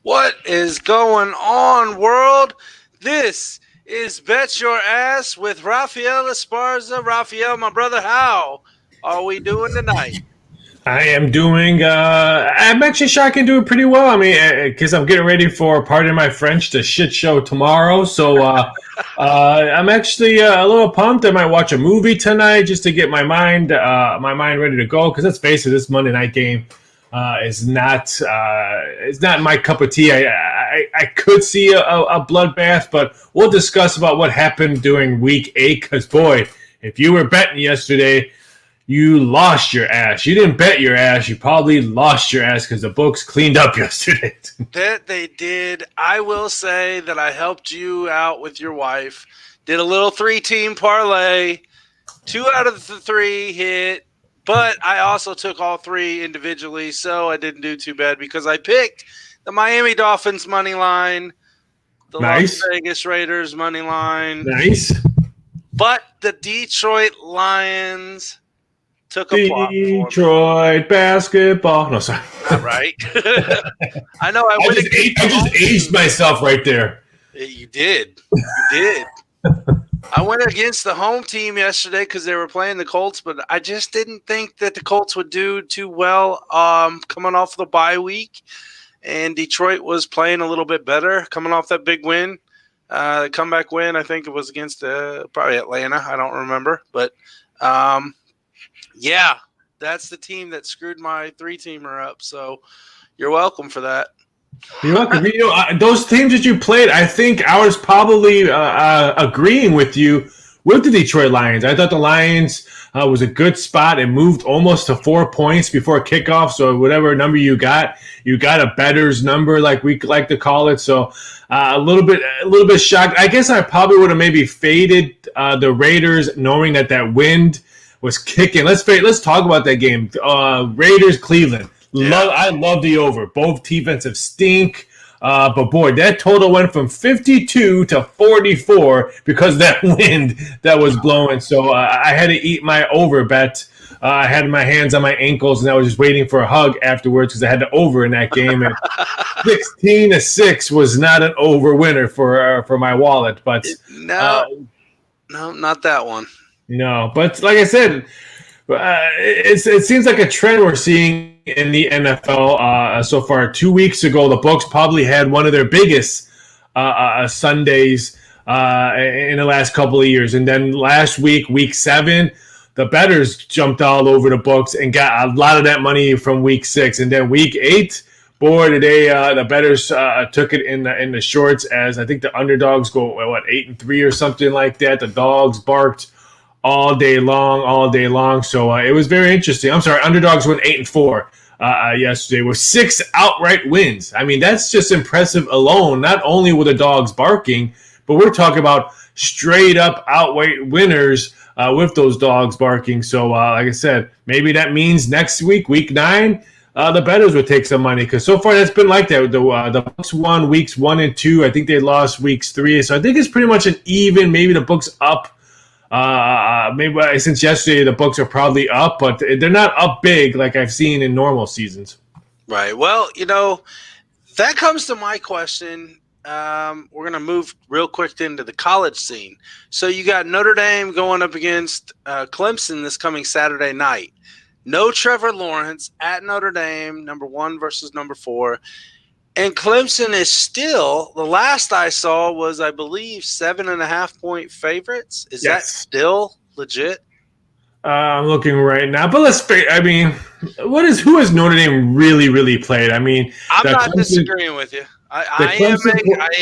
What is going on, world? This is Bet Your Ass with Raphael Esparza. Raphael, my brother, how are we doing tonight? I am doing, I'm actually sure I can do it pretty well. I mean, because I'm getting ready for, pardon my French, the shit show tomorrow. So I'm actually a little pumped. I might watch a movie tonight just to get my mind ready to go. Because let's face it, this Monday night game is not my cup of tea. I could see a bloodbath, but we'll discuss about what happened during week 8. Because, boy, if you were betting yesterday, you lost your ass. You didn't bet your ass. You probably lost your ass because the books cleaned up yesterday. That they did. I will say that I helped you out with your wife. Did a little 3-team parlay. 2 out of the 3 hit. But I also took all 3 individually, so I didn't do too bad because I picked the Miami Dolphins money line, the Nice. Las Vegas Raiders money line. Nice. But the Detroit Lions took a flop for me. Detroit basketball. No, sorry. Right. I know. I just aged myself right there. You did. You did. I went against the home team yesterday because they were playing the Colts, but I just didn't think that the Colts would do too well coming off the bye week. And Detroit was playing a little bit better coming off that big win. The comeback win, I think it was against probably Atlanta. I don't remember. But, yeah, that's the team that screwed my 3-teamer up. So you're welcome for that. You're welcome. Those teams that you played, I think I was probably agreeing with you with the Detroit Lions. I thought the Lions was a good spot. It moved almost to 4 points before kickoff. So whatever number you got a bettor's number, like we like to call it. So a little bit shocked. I guess I probably would have maybe faded the Raiders, knowing that wind was kicking. Let's talk about that game. Raiders Cleveland. Yeah. I love the over. Both defensive stink. But boy, that total went from 52 to 44 because of that wind that was blowing. So I had to eat my over bet. I had my hands on my ankles, and I was just waiting for a hug afterwards because I had the over in that game. And 16-6 was not an over winner for my wallet. But no, not that one. No, but like I said, it seems like a trend we're seeing in the NFL so far. 2 weeks ago, the books probably had one of their biggest Sundays in the last couple of years. And then last week, week 7, the bettors jumped all over the books and got a lot of that money from week 6. And then week 8, boy, today the bettors took it in the shorts, as I think the underdogs go, 8-3 or something like that. The dogs barked all day long. So it was very interesting. I'm sorry, underdogs went 8-4 yesterday with 6 outright wins. I mean, that's just impressive alone. Not only were the dogs barking, but we're talking about straight up outright winners with those dogs barking. So like I said, maybe that means next week, week 9, the bettors would take some money, because so far that's been like that. The books won weeks 1 and 2. I think they lost weeks 3. So I think it's pretty much an even. Maybe the books up. Maybe since yesterday the books are probably up, but they're not up big like I've seen in normal seasons. Right. Well, that comes to my question. We're going to move real quick into the college scene. So you got Notre Dame going up against Clemson this coming Saturday night. No Trevor Lawrence at Notre Dame, number 1 versus number 4. And Clemson is still, the last I saw was, I believe, 7.5-point favorites. Is that still legit? I'm looking right now, but who has Notre Dame really, really played? I mean, I'm not disagreeing with you. I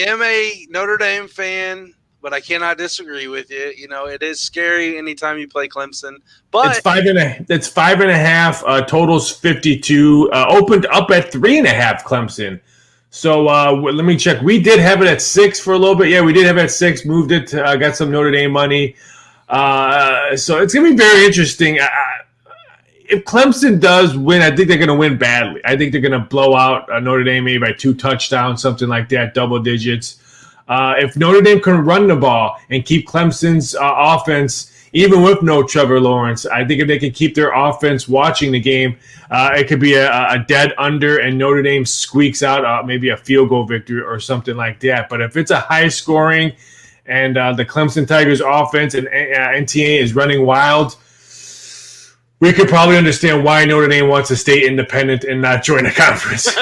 am a Notre Dame fan, but I cannot disagree with you. It is scary anytime you play Clemson. But it's 5.5. Totals 52. Opened up at 3.5. Clemson. So let me check. We did have it at 6 for a little bit. Yeah, we did have it at 6. Moved it. Got some Notre Dame money. So it's going to be very interesting. If Clemson does win, I think they're going to win badly. I think they're going to blow out Notre Dame maybe by 2 touchdowns, something like that, double digits. If Notre Dame can run the ball and keep Clemson's offense even with no Trevor Lawrence. I think if they can keep their offense watching the game, it could be a dead under and Notre Dame squeaks out maybe a field goal victory or something like that. But if it's a high scoring and the Clemson Tigers offense and NTA is running wild, we could probably understand why Notre Dame wants to stay independent and not join a conference.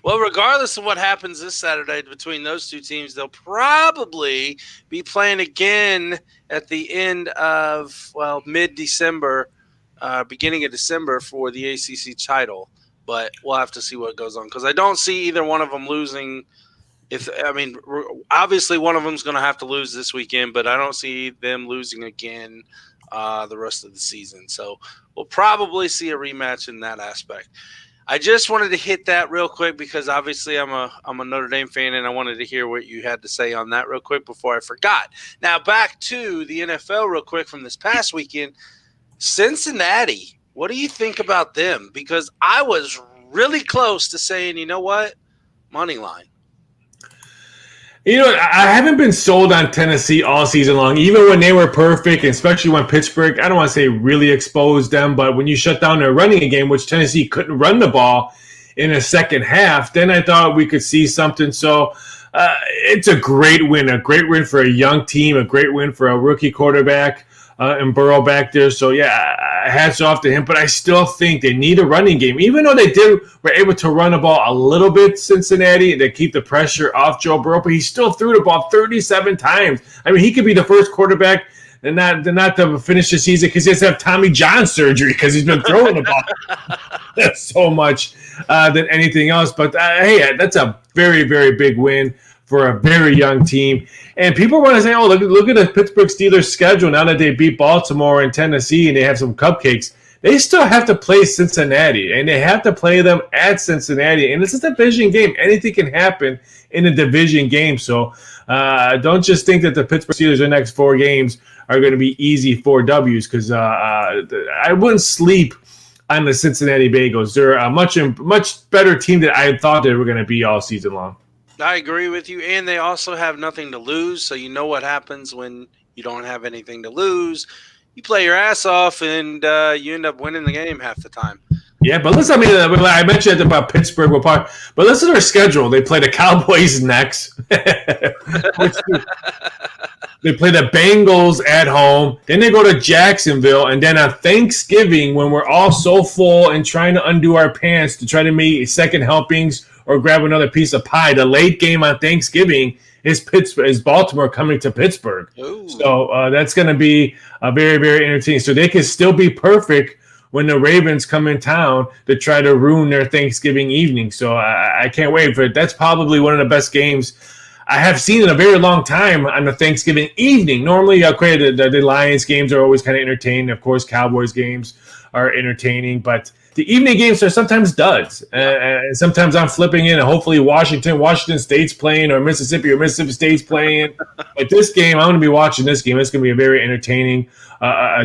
Well, regardless of what happens this Saturday between those two teams, they'll probably be playing again at the end of, mid-December, beginning of December for the ACC title. But we'll have to see what goes on because I don't see either one of them losing. Obviously one of them is going to have to lose this weekend, but I don't see them losing again the rest of the season. So we'll probably see a rematch in that aspect. I just wanted to hit that real quick because obviously I'm a Notre Dame fan and I wanted to hear what you had to say on that real quick before I forgot. Now back to the NFL real quick from this past weekend. Cincinnati, what do you think about them? Because I was really close to saying, you know what? Money line. You know, I haven't been sold on Tennessee all season long, even when they were perfect, especially when Pittsburgh, I don't want to say really exposed them, but when you shut down their running game, which Tennessee couldn't run the ball in the second half, then I thought we could see something. So it's a great win for a young team, a great win for a rookie quarterback and Burrow back there. So, hats off to him. But I still think they need a running game. Even though they were able to run the ball a little bit, Cincinnati, to keep the pressure off Joe Burrow, but he still threw the ball 37 times. I mean, he could be the first quarterback and not to finish the season because he has to have Tommy John surgery because he's been throwing the ball that's so much than anything else. But, hey, that's a very, very big win for a very young team. And people want to say, oh, look at the Pittsburgh Steelers schedule now that they beat Baltimore and Tennessee and they have some cupcakes. They still have to play Cincinnati, and they have to play them at Cincinnati. And it's a division game. Anything can happen in a division game. So don't just think that the Pittsburgh Steelers, their next 4 games, are going to be easy 4 Ws because I wouldn't sleep on the Cincinnati Bengals. They're a much better team than I thought they were going to be all season long. I agree with you, and they also have nothing to lose, so you know what happens when you don't have anything to lose. You play your ass off, and you end up winning the game half the time. Yeah, but listen, I mentioned about Pittsburgh, but listen to their schedule. They play the Cowboys next. They play the Bengals at home. Then they go to Jacksonville. And then on Thanksgiving, when we're all so full and trying to undo our pants to try to make second helpings or grab another piece of pie, the late game on Thanksgiving is Baltimore coming to Pittsburgh. Ooh. So that's going to be very, very entertaining. So they can still be perfect when the Ravens come in town to try to ruin their Thanksgiving evening. So I can't wait for it. That's probably one of the best games I have seen in a very long time on the Thanksgiving evening. Normally, the Lions games are always kind of entertaining. Of course, Cowboys games are entertaining, but the evening games are sometimes duds. And sometimes I'm flipping in, and hopefully Washington State's playing, or Mississippi State's playing. But this game, I'm going to be watching this game. It's going to be a very entertaining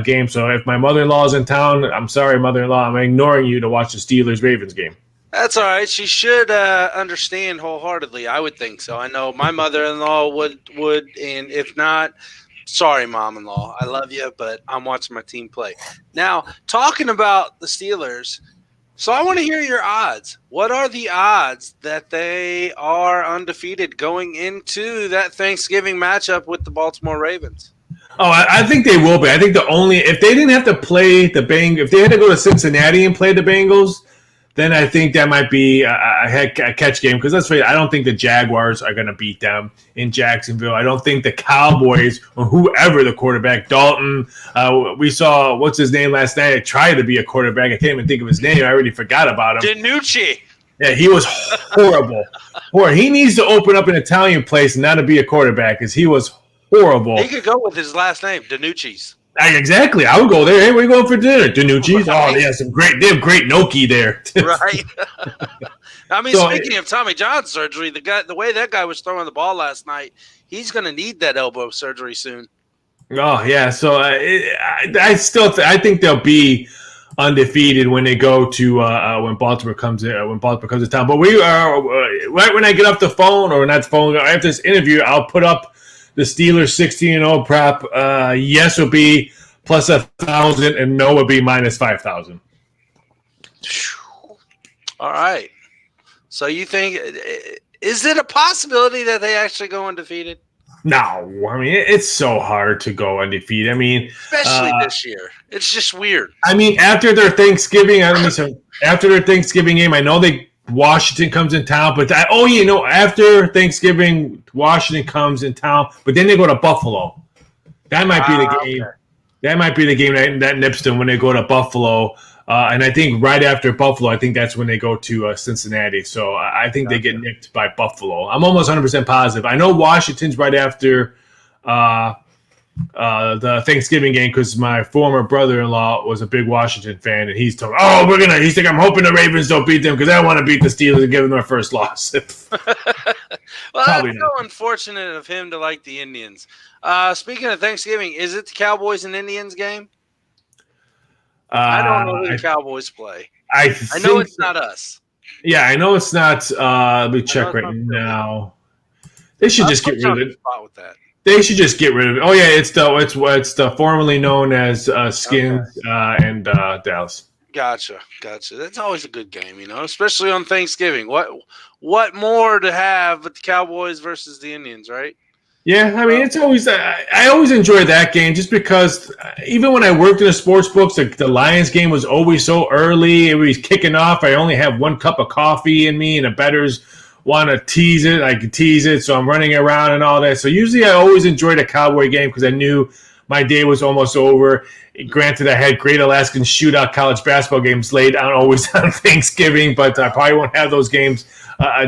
game. So if my mother-in-law is in town, I'm sorry, mother-in-law, I'm ignoring you to watch the Steelers-Ravens game. That's all right. She should understand wholeheartedly. I would think so. I know my mother-in-law would, and if not, sorry, mom-in-law. I love you, but I'm watching my team play. Now, talking about the Steelers, so I want to hear your odds. What are the odds that they are undefeated going into that Thanksgiving matchup with the Baltimore Ravens? Oh, I think they will be. I think if they didn't have to play the Bengals, if they had to go to Cincinnati and play the Bengals, then I think that might be a catch game because I don't think the Jaguars are going to beat them in Jacksonville. I don't think the Cowboys or whoever the quarterback, Dalton, we saw, what's his name last night? I tried to be a quarterback. I can't even think of his name. I already forgot about him. DiNucci. Yeah, he was horrible. He needs to open up an Italian place and not to be a quarterback because he was horrible. He could go with his last name, DiNucci's. Exactly. I would go there. Hey, where are you going for dinner? DiNucci's? Right. Oh, they have great gnocchi there. Right. I mean, speaking of Tommy John surgery, the way that guy was throwing the ball last night, he's going to need that elbow surgery soon. Oh, yeah. So I think they'll be undefeated when they go to when Baltimore comes to town. But we are right when I get off the phone, or not the phone, after this interview, I'll put up the Steelers 16-0 prop. Yes would be plus 1,000, and no would be minus 5,000. All right. So you think, is it a possibility that they actually go undefeated? No, I mean, it's so hard to go undefeated. I mean, especially this year. It's just weird. I mean, after their Thanksgiving game, I know Washington comes in town, but after Thanksgiving, Washington comes in town, but then they go to Buffalo. That might be the game. Okay. That might be the game that nips them when they go to Buffalo. And I think right after Buffalo, I think that's when they go to Cincinnati. So I think they get nipped by Buffalo. I'm almost 100% positive. I know Washington's right after the Thanksgiving game because my former brother-in-law was a big Washington fan, and he's told, he's like, I'm hoping the Ravens don't beat them because I want to beat the Steelers and give them their first loss. Well, that's so unfortunate of him to like the Indians. Speaking of Thanksgiving, is it the Cowboys and Indians game? I don't know who the Cowboys play. I know it's not us. Yeah, I know it's not. Let me check right now. They should just get rid of it. With that. They should just get rid of it. Oh yeah, it's the formerly known as Skins and Dallas. Gotcha. That's always a good game, especially on Thanksgiving. What more to have but the Cowboys versus the Indians, right? Yeah, I mean, it's always I always enjoy that game just because even when I worked in the sports books, the Lions game was always so early. It was kicking off. I only have one cup of coffee in me, and the bettors want to tease it. I can tease it, so I'm running around and all that. So usually I always enjoyed a Cowboy game because I knew my day was almost over. Granted, I had Great Alaskan Shootout college basketball games laid out always on Thanksgiving, but I probably won't have those games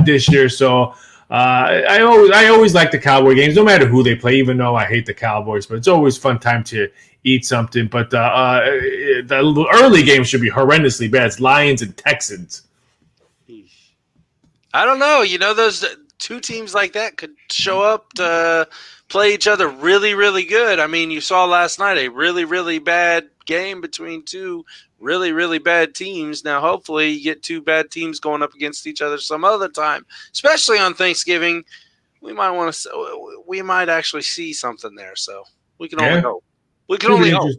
this year. So I always like the Cowboy games, no matter who they play, even though I hate the Cowboys. But it's always fun time to eat something. But the early games should be horrendously bad. It's Lions and Texans. I don't know. Those two teams like that could show up to play each other really, really good. I mean, you saw last night a really, really bad game between two really, really bad teams. Now, hopefully, you get two bad teams going up against each other some other time, especially on Thanksgiving. We might actually see something there. So we can only hope. We can only hope.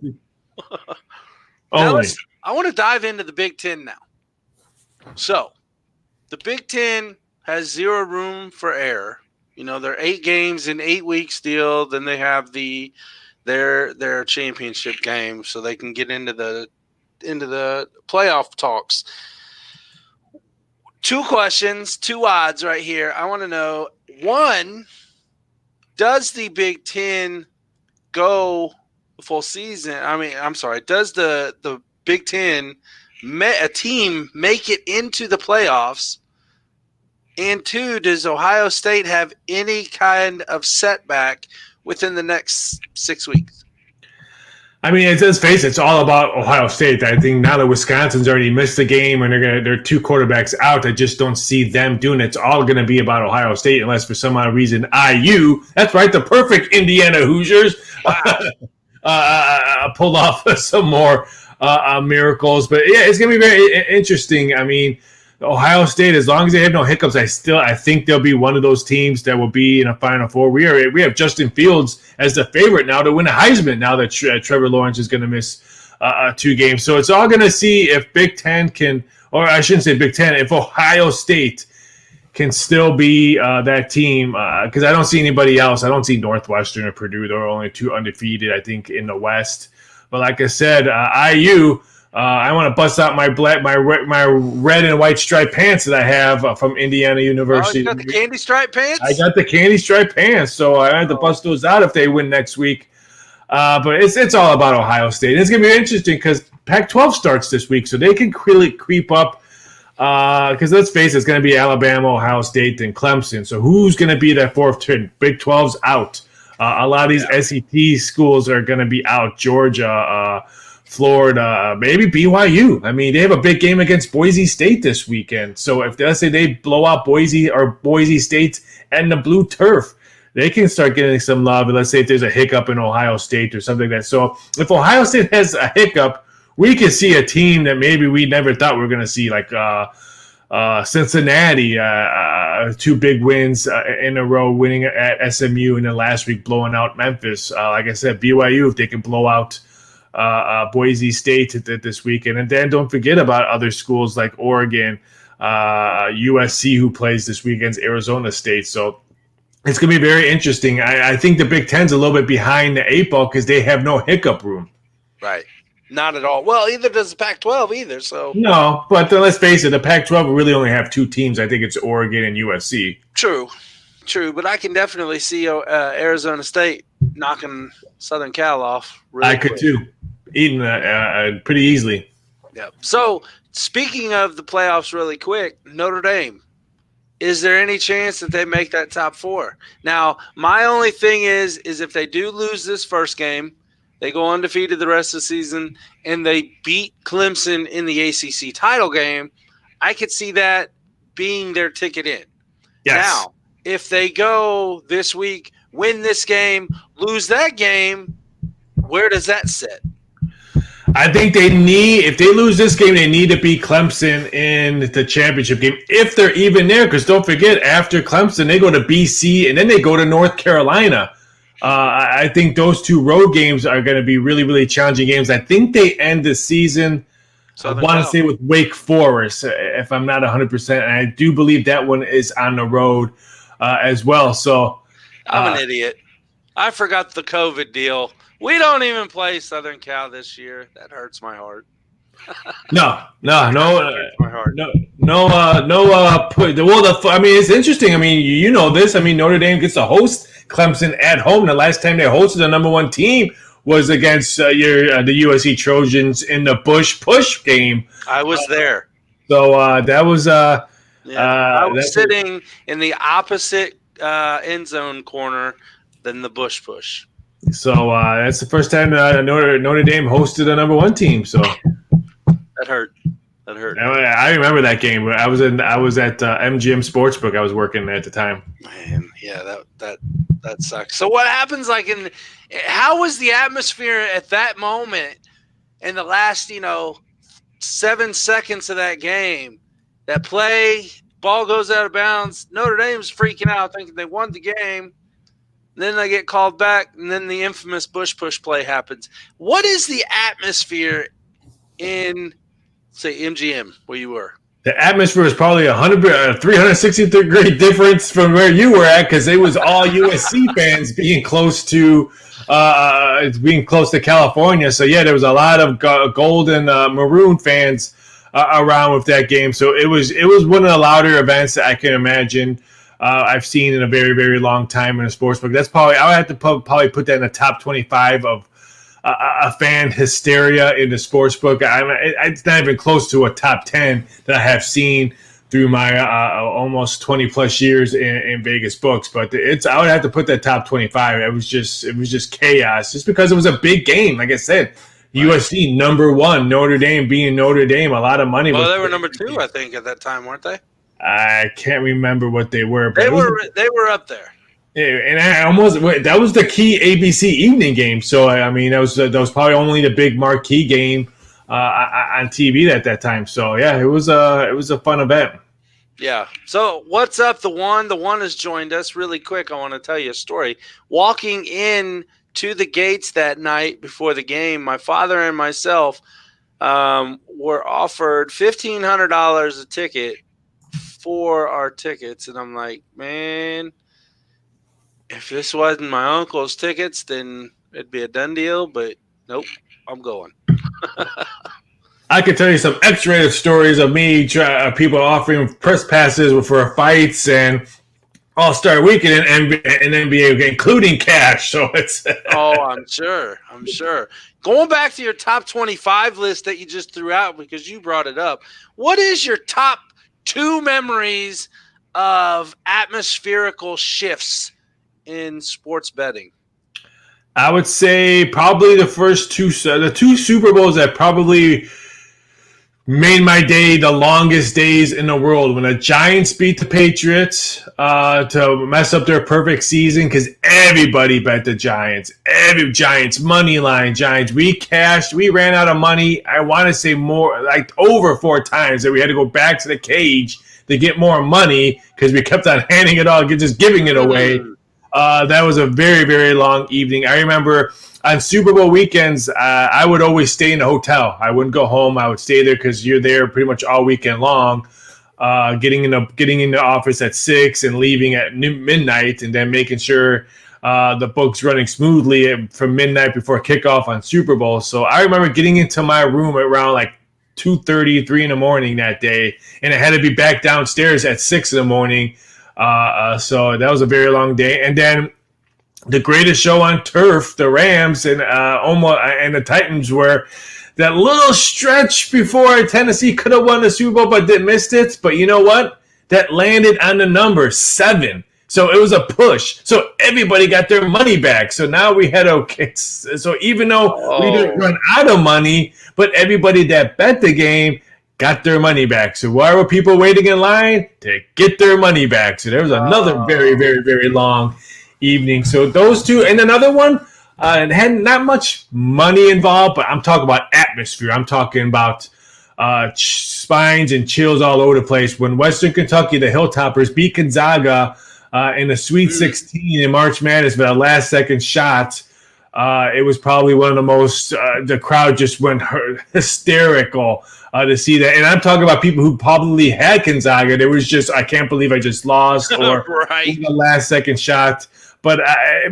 Now I want to dive into the Big Ten now. So the Big Ten has zero room for error. They're 8 games in 8 weeks deal. Then they have their championship game, so they can get into the playoff talks. 2 questions, 2 odds right here. I want to know, 1, does the Big Ten go full season? Does the Big Ten a team make it into the playoffs? And 2, does Ohio State have any kind of setback within the next 6 weeks? I mean, let's face it, it's all about Ohio State. I think now that Wisconsin's already missed the game and they're 2 quarterbacks out, I just don't see them doing it. It's all going to be about Ohio State unless for some odd reason IU, that's right, the perfect Indiana Hoosiers, pulled off some more miracles. But yeah, it's going to be very interesting. I mean, Ohio State, as long as they have no hiccups, I think they'll be one of those teams that will be in a Final Four. We have Justin Fields as the favorite now to win a Heisman now that Trevor Lawrence is going to miss 2 games. So it's all going to see if Big Ten can, or I shouldn't say Big Ten, if Ohio State can still be that team, because I don't see anybody else. I don't see Northwestern or Purdue. They're only 2 undefeated, I think, in the West. But like I said, IU, I want to bust out my red and white striped pants that I have from Indiana University. Oh, you got the candy striped pants? I got the candy striped pants, so I had to bust those out if they win next week. But it's all about Ohio State. It's going to be interesting because Pac-12 starts this week, so they can really creep up. Because let's face it, it's going to be Alabama, Ohio State, and Clemson. So who's going to be that 4th turn? Big 12's out. A lot of these SEC schools are going to be out. Georgia, Florida, maybe BYU. I mean, they have a big game against Boise State this weekend. So if let's say they blow out Boise State and the blue turf, they can start getting some love. And let's say if there's a hiccup in Ohio State or something like that. So if Ohio State has a hiccup, we could see a team that maybe we never thought we were going to see, like Cincinnati, 2 big wins in a row, winning at SMU, and then last week blowing out Memphis. Like I said, BYU, if they can blow out Boise State this weekend. And then don't forget about other schools like Oregon, USC, who plays this weekend's Arizona State. So it's going to be very interesting. I think the Big Ten's a little bit behind the 8 ball because they have no hiccup room. Right. Not at all. Well, either does the Pac-12 either. So no, but let's face it, the Pac-12 will really only have 2 teams. I think it's Oregon and USC. True. But I can definitely see Arizona State knocking Southern Cal off. I could too, eating pretty easily. Yep. So speaking of the playoffs, really quick, Notre Dame. Is there any chance that they make that top 4? Now, my only thing is if they do lose this first game, they go undefeated the rest of the season, and they beat Clemson in the ACC title game, I could see that being their ticket in. Yes. Now, if they go this week, win this game, lose that game, where does that sit? I think if they lose this game, they need to beat Clemson in the championship game, if they're even there, because don't forget, after Clemson, they go to BC, and then they go to North Carolina. I think those 2 road games are going to be really, really challenging games. I think they end the season, I want to say, with Wake Forest, if I'm not 100%. And I do believe that one is on the road as well. So I'm an idiot. I forgot the COVID deal. We don't even play Southern Cal this year. That hurts my heart. No. My heart. I mean, it's interesting. I mean, you know this. I mean, Notre Dame gets to host Clemson at home. The last time they hosted the number 1 team was against the USC Trojans in the Bush Push game. I was there. So that was. I was sitting in the opposite end zone corner than the Bush Push. So that's the first time Notre Dame hosted a number 1 team. So that hurt. I remember that game. I was at MGM Sportsbook. I was working at the time. Man, yeah, that sucks. So what happens? How was the atmosphere at that moment in the last 7 seconds of that game? That play, ball goes out of bounds. Notre Dame's freaking out, thinking they won the game. Then they get called back, and then the infamous Bush Push play happens. What is the atmosphere in, say, MGM, where you were? The atmosphere was probably 360-degree difference from where you were at, because it was all USC fans being close to California. So yeah, there was a lot of gold and maroon fans around with that game. So it was one of the louder events that I can imagine I've seen in a very, very long time in a sports book. That's probably, I would have to probably put that in the top 25 of a fan hysteria in the sports book. It's not even close to a top 10 that I have seen through my almost 20 plus years in Vegas books. But I would have to put that top 25. It was just chaos, just because it was a big game. Like I said, USC number 1, Notre Dame being Notre Dame, a lot that money. Well, they were number 2, I think, at that time, weren't they? I can't remember what they were. But they were up there. Yeah, and that was the key ABC evening game. So I mean, that was probably only the big marquee game on TV at that time. So yeah, it was a fun event. Yeah. So what's up? The one has joined us really quick. I want to tell you a story. Walking in to the gates that night before the game, my father and myself were offered $1,500 a ticket for our tickets, and I'm like, man, if this wasn't my uncle's tickets, then it'd be a done deal. But nope, I'm going. I could tell you some X-rated stories of me people offering press passes for fights and All-Star Weekend and NBA, including cash. So it's I'm sure. Going back to your top 25 list that you just threw out because you brought it up, what is your top 2 memories of atmospherical shifts in sports betting? I would say probably the two Super Bowls that probably made my day the longest days in the world, when the Giants beat the Patriots to mess up their perfect season, because everybody bet the Giants. Every Giants, money line Giants. We ran out of money. I want to say more, like over 4 times, that we had to go back to the cage to get more money because we kept on handing it all, just giving it away. That was a very, very long evening. I remember on Super Bowl weekends, I would always stay in a hotel. I wouldn't go home. I would stay there because you're there pretty much all weekend long. Getting in the office at 6 and leaving at midnight, and then making sure the book's running smoothly from midnight before kickoff on Super Bowl. So I remember getting into my room around like 2:30, 3 in the morning that day, and I had to be back downstairs at 6 in the morning. So that was a very long day. And then the greatest show on turf, the Rams and the Titans, were that little stretch before Tennessee could have won the Super Bowl but missed it. But you know what? That landed on the number 7. So it was a push. So everybody got their money back. So now we had okay. So even though we didn't run out of money, but everybody that bet the game got their money back. So why were people waiting in line? To get their money back. So there was another very, very, very long evening. So those two. And another one, it had not much money involved, but I'm talking about atmosphere. I'm talking about spines and chills all over the place. When Western Kentucky, the Hilltoppers, beat Gonzaga in the Sweet 16 in March Madness for a last-second shot, it was probably one of the most the crowd just went hysterical to see that. And I'm talking about people who probably had Gonzaga. It was just, I can't believe I just lost, or right. The last-second shot. But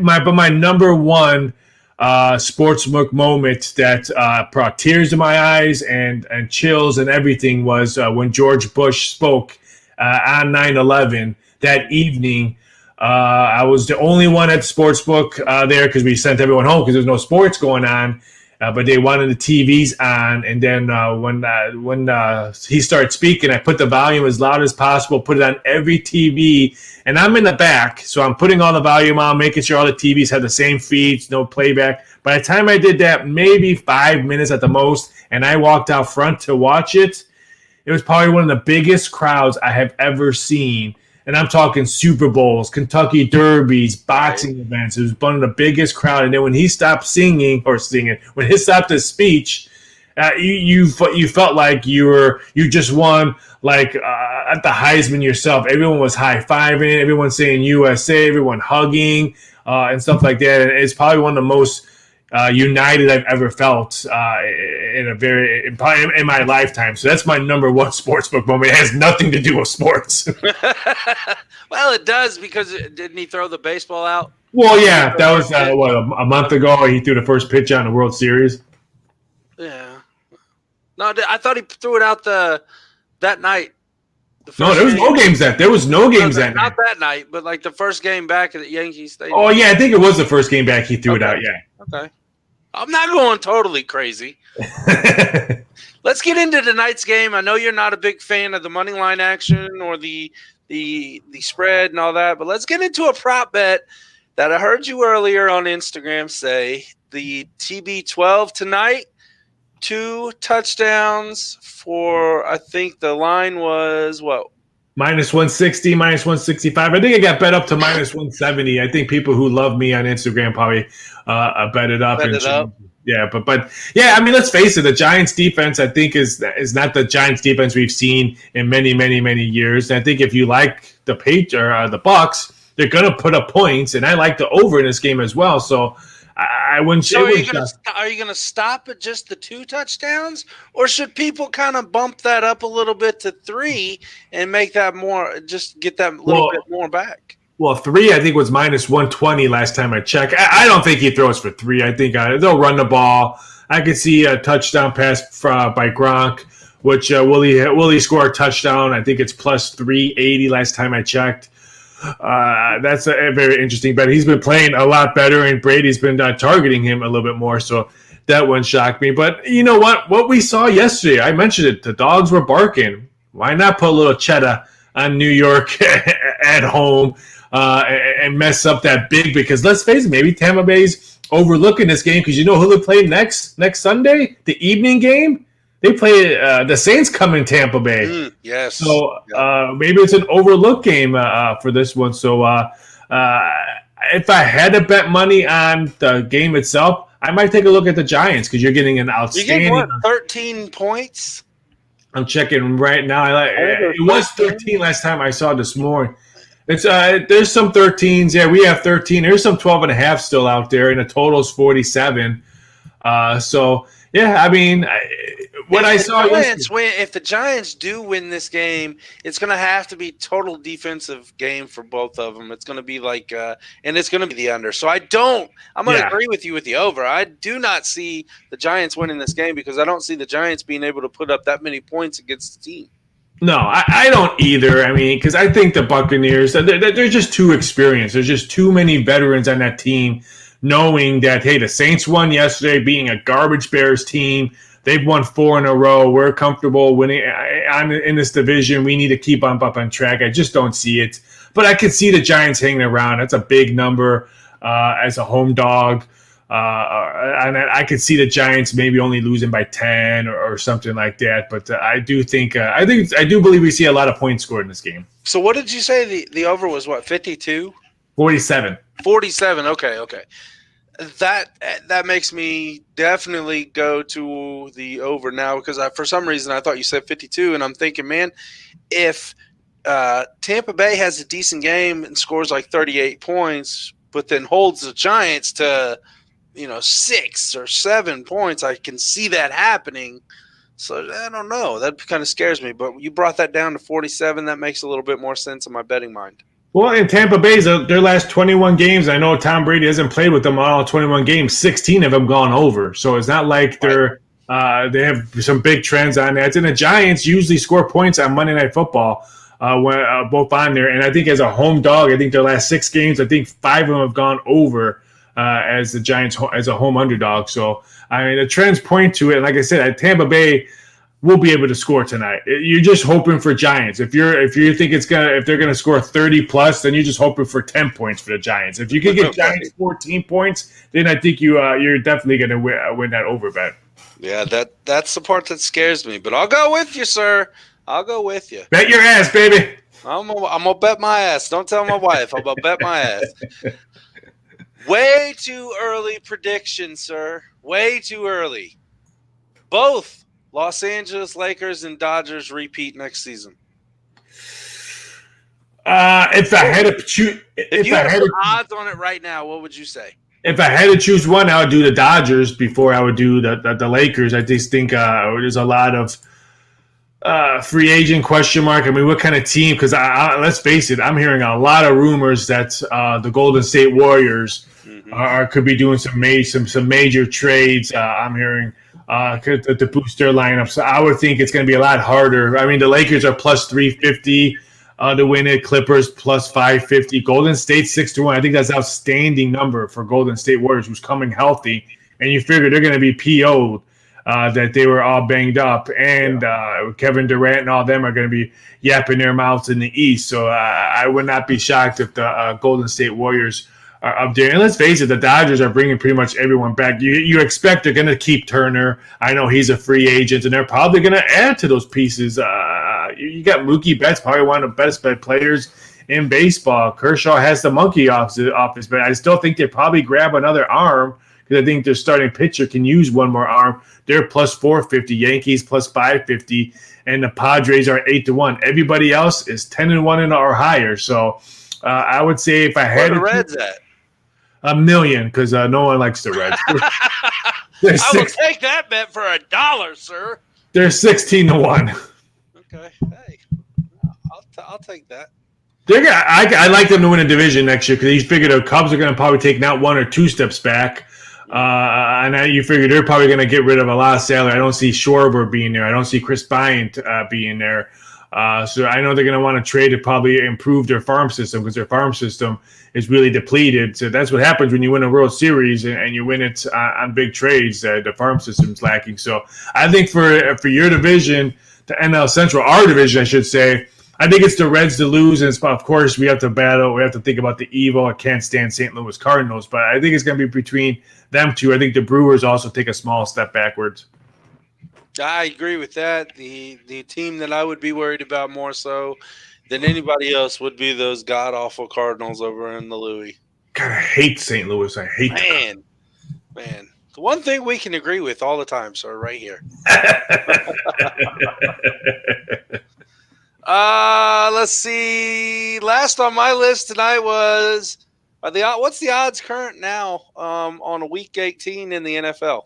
my number one sportsbook moment that brought tears to my eyes and chills and everything was when George Bush spoke on 9/11 that evening. I was the only one at sportsbook there because we sent everyone home because there was no sports going on. But they wanted the TVs on, and then when he started speaking, I put the volume as loud as possible, put it on every TV, and I'm in the back, so I'm putting all the volume on, making sure all the TVs have the same feeds, no playback. By the time I did that, maybe 5 minutes at the most, and I walked out front to watch it, it was probably one of the biggest crowds I have ever seen. And I'm talking Super Bowls, Kentucky Derbies, boxing events. It was one of the biggest crowd. And then when he stopped when he stopped his speech, you felt like you just won, like at the Heisman yourself. Everyone was high-fiving, everyone saying USA, everyone hugging and stuff like that. And it's probably one of the most united I've ever felt in my lifetime. So that's my number one sportsbook moment. It has nothing to do with sports. Well, it does, because didn't he throw the baseball out? Well, yeah, that was a month ago. He threw the first pitch out in the World Series. Yeah. No, I thought he threw it out that night. No, there was no games that. There was no games that night. Not that night, but like the first game back at the Yankees Stadium. Oh yeah, I think it was the first game back. He threw it out. Yeah. Okay. I'm not going totally crazy. Let's get into tonight's game. I know you're not a big fan of the money line action or the spread and all that, but let's get into a prop bet that I heard you earlier on Instagram say. The TB12 tonight, 2 touchdowns for, I think the line was what? -160, -165. I think it got bet up to -170. I think people who love me on Instagram probably bet it up. Yeah, but yeah, I mean, let's face it. The Giants defense, I think, is not the Giants defense we've seen in many, many, many years. And I think if you like the the Bucks, they're going to put up points, and I like the over in this game as well. So I wouldn't. So are you going to stop at just the 2 touchdowns, or should people kind of bump that up a little bit to 3 and make that more? Just get that little bit more back. Well, 3, I think, was -120 last time I checked. I don't think he throws for 3. I think they'll run the ball. I could see a touchdown pass by Grunt, which will he score a touchdown? I think it's +380 last time I checked. That's a very interesting bet. He's been playing a lot better, and Brady's been targeting him a little bit more, so that one shocked me. But you know what? What we saw yesterday, I mentioned it. The dogs were barking. Why not put a little cheddar on New York at home? And mess up that big, because let's face it, maybe Tampa Bay's overlooking this game, because you know who they play next Sunday? The evening game? They play the Saints come in Tampa Bay. Yes. So maybe it's an overlooked game for this one. So if I had to bet money on the game itself, I might take a look at the Giants, because you're getting an outstanding. You get 13 points? I'm checking right now. It was 13 last time I saw this morning. It's there's some 13s. Yeah, we have 13. There's some 12 and a half still out there, and the total is 47. So yeah, I mean, if the Giants do win this game, it's going to have to be total defensive game for both of them. It's going to be like, and it's going to be the under. So I'm going to agree with you with the over. I do not see the Giants winning this game because I don't see the Giants being able to put up that many points against the team. No, I don't either. I mean, because I think the Buccaneers, they're just too experienced. There's just too many veterans on that team, knowing that, hey, the Saints won yesterday, being a garbage Bears team. They've won 4 in a row. We're comfortable winning in this division. We need to keep up on track. I just don't see it. But I could see the Giants hanging around. That's a big number as a home dog. And I could see the Giants maybe only losing by 10 or something like that. But I do think I do believe we see a lot of points scored in this game. So what did you say? The over was what, 52? 47. 47. Okay. That makes me definitely go to the over now because for some reason I thought you said 52, and I'm thinking, man, if Tampa Bay has a decent game and scores like 38 points, but then holds the Giants to 6 or 7 points, I can see that happening. So I don't know. That kind of scares me. But you brought that down to 47. That makes a little bit more sense in my betting mind. Well, in Tampa Bay's their last 21 games, I know Tom Brady hasn't played with them all 21 games. 16 of them gone over. So it's not like they have some big trends on that. And the Giants usually score points on Monday Night Football, both on there. And I think as a home dog, I think their last 6 games, I think 5 of them have gone over as the Giants as a home underdog. So I mean, the trends point to it. And like I said, at Tampa Bay will be able to score tonight. You're just hoping for Giants. If you think if they're gonna score 30 plus, then you're just hoping for 10 points for the Giants. If you can get Giants 14 points, then I think you're definitely gonna win that over bet. Yeah, that's the part that scares me. But I'll go with you, sir. I'll go with you. Bet your ass, baby. I'm gonna bet my ass. Don't tell my wife. I'm gonna bet my ass. Way too early prediction, sir. Way too early. Both Los Angeles Lakers and Dodgers repeat next season. If I had to choose, if you had odds on it right now, what would you say? If I had to choose one, I would do the Dodgers before I would do the Lakers. I just think there's a lot of free agent question mark. I mean, what kind of team? Because let's face it, I'm hearing a lot of rumors that the Golden State Warriors could be doing some major trades. I'm hearing. To boost their lineup. So I would think it's going to be a lot harder. I mean, the Lakers are plus 350 to win it. Clippers plus 550. Golden State 6-1. I think that's an outstanding number for Golden State Warriors, who's coming healthy. And you figure they're going to be PO'd that they were all banged up. And Kevin Durant and all them are going to be yapping their mouths in the East. So I would not be shocked if the Golden State Warriors are up there. And let's face it, the Dodgers are bringing pretty much everyone back. You expect they're going to keep Turner. I know he's a free agent, and they're probably going to add to those pieces. You got Mookie Betts, probably one of the best players in baseball. Kershaw has the monkey off his bat. I still think they probably grab another arm because I think their starting pitcher can use one more arm. They're plus 450. Yankees plus 550, and the Padres are 8-1. Everybody else is 10-1 or higher. So I would say if I had the Reds at $1 million, because no one likes the Reds. I will take that bet for $1, sir. They're 16-1. Okay, hey, I'll take that. I like them to win a division next year because you figure the Cubs are going to probably take not 1 or 2 steps back, and you figure they're probably going to get rid of a lot of salary. I don't see Schwarber being there. I don't see Chris Bryant being there. So I know they're going to want to trade to probably improve their farm system because their farm system is really depleted. So that's what happens when you win a World Series and you win it on big trades. The farm system's lacking. So I think for your division, the NL Central, our division, I should say, I think it's the Reds to lose. And of course, we have to battle. We have to think about the evil. I can't stand St. Louis Cardinals, but I think it's going to be between them two. I think the Brewers also take a small step backwards. I agree with that. The team that I would be worried about more so than anybody else would be those god-awful Cardinals over in the Louis. God, I hate St. Louis. I hate them. Man. The one thing we can agree with all the time, sir, right here. Let's see. Last on my list tonight was what's the odds current now on a week 18 in the NFL?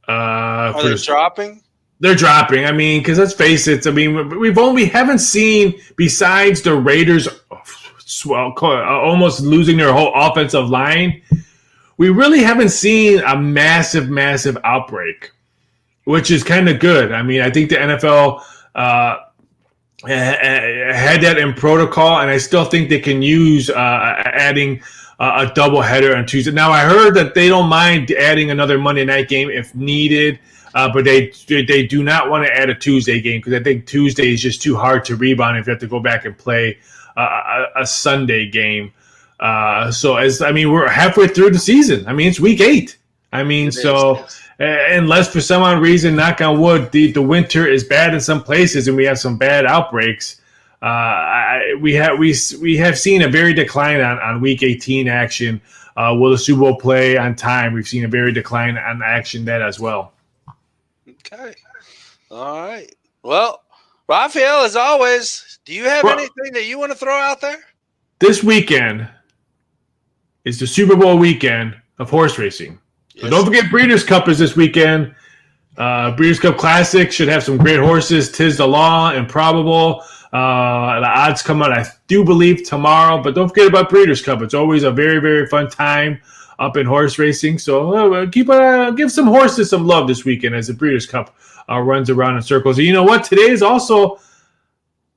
Are they dropping? They're dropping. I mean, because let's face it. I mean, we haven't seen, besides the Raiders almost losing their whole offensive line, we really haven't seen a massive outbreak, which is kind of good. I mean, I think the NFL had that in protocol, and I still think they can use adding a doubleheader on Tuesday. Now, I heard that they don't mind adding another Monday night game if needed, but they do not want to add a Tuesday game because I think Tuesday is just too hard to rebound if you have to go back and play a Sunday game. We're halfway through the season. I mean, it's week 8. I mean, unless for some odd reason, knock on wood, the winter is bad in some places and we have some bad outbreaks, we have seen a very decline on week 18 action. Will the Super Bowl play on time? We've seen a very decline on action that as well. Okay. All right. Well, Raphael, as always, do you have anything that you want to throw out there? This weekend is the Super Bowl weekend of horse racing. So don't forget Breeders' Cup is this weekend. Breeders' Cup Classic should have some great horses. Tis the Law, Improbable. The odds come out, I do believe, tomorrow. But don't forget about Breeders' Cup. It's always a very, very fun time up in horse racing. So give some horses some love this weekend as the Breeders' Cup runs around in circles. And you know what? Today is also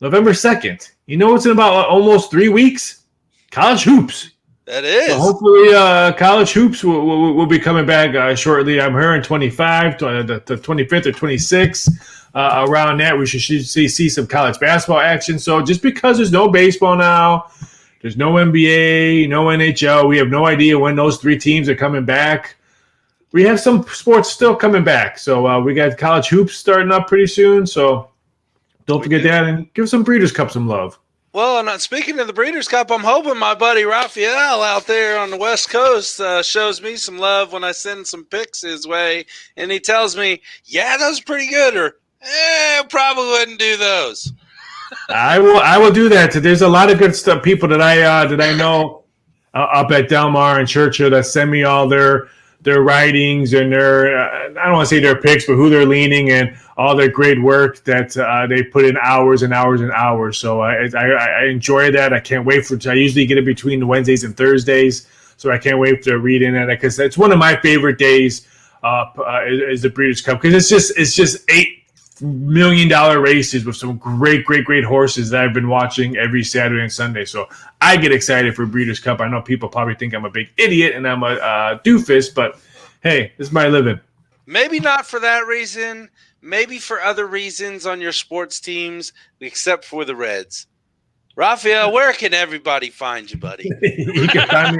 November 2nd. You know what's in about almost 3 weeks? College hoops. That is. So hopefully, college hoops will be coming back shortly. I'm hearing 25, the 25th or 26th. Around that, we should see some college basketball action. So just because there's no baseball now, there's no NBA, no NHL, we have no idea when those 3 teams are coming back. We have some sports still coming back. So we got college hoops starting up pretty soon. So don't forget that and give some Breeders' Cup some love. Well, and speaking of the Breeders' Cup, I'm hoping my buddy Raphael out there on the West Coast shows me some love when I send some pics his way, and he tells me, yeah, those are pretty good, or probably wouldn't do those. I will do that. There's a lot of good stuff. People that I know up at Del Mar and Churchill that send me all their writings and their I don't want to say their picks, but who they're leaning and all their great work that they put in hours and hours and hours. So I enjoy that. I can't wait I usually get it between the Wednesdays and Thursdays, so I can't wait to read in it because it's one of my favorite days. Is the Breeders' Cup because it's just $8 million races with some great horses that I've been watching every Saturday and Sunday. So I get excited for Breeders' Cup. I know people probably think I'm a big idiot and I'm a doofus, but hey, it's my living. Maybe not for that reason. Maybe for other reasons on your sports teams, except for the Reds. Raphael, where can everybody find you, buddy? You can find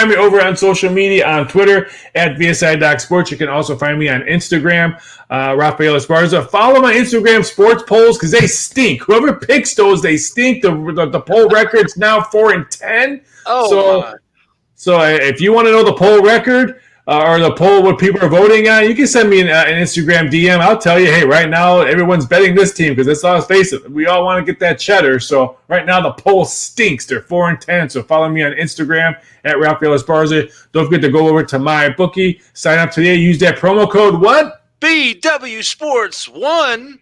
me over on social media on Twitter at VSI.Sports. You can also find me on Instagram, Raphael Esparza. Follow my Instagram sports polls because they stink. Whoever picks those, they stink. The poll record's now 4-10. So if you want to know the poll record or the poll what people are voting on, you can send me an Instagram DM. I'll tell you, hey, right now everyone's betting this team because let's face it, we all want to get that cheddar. So right now the poll stinks. They're 4-10. So follow me on Instagram at Raphael Esparza. Don't forget to go over to MyBookie. Sign up today. Use that promo code what? BW Sports 1.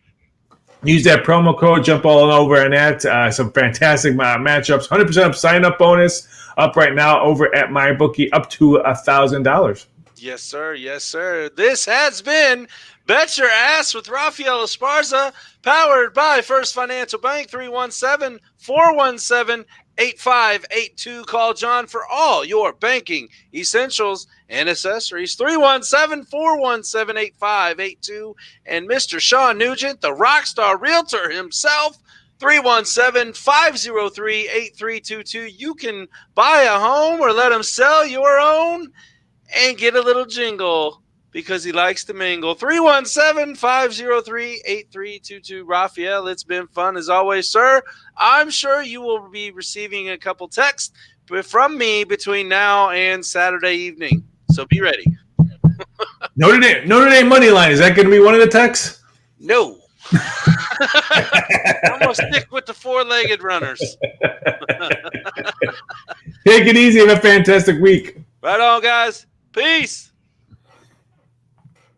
Use that promo code. Jump all over on that. Some fantastic matchups. 100% up sign-up bonus up right now over at MyBookie up to $1,000. Yes, sir. Yes, sir. This has been Bet Your Ass with Raphael Esparza, powered by First Financial Bank, 317-417-8582. Call John for all your banking essentials and accessories, 317-417-8582. And Mr. Shawn Nugent, the Rockstar Realtor himself, 317-503-8322. You can buy a home or let him sell your own and get a little jingle because he likes to mingle. 317-503-8322. Raphael, it's been fun as always, sir. I'm sure you will be receiving a couple texts from me between now and Saturday evening. So be ready. Notre Dame money line. Is that going to be one of the texts? No. I'm going to stick with the four-legged runners. Take it easy. Have a fantastic week. Right on, guys. Peace.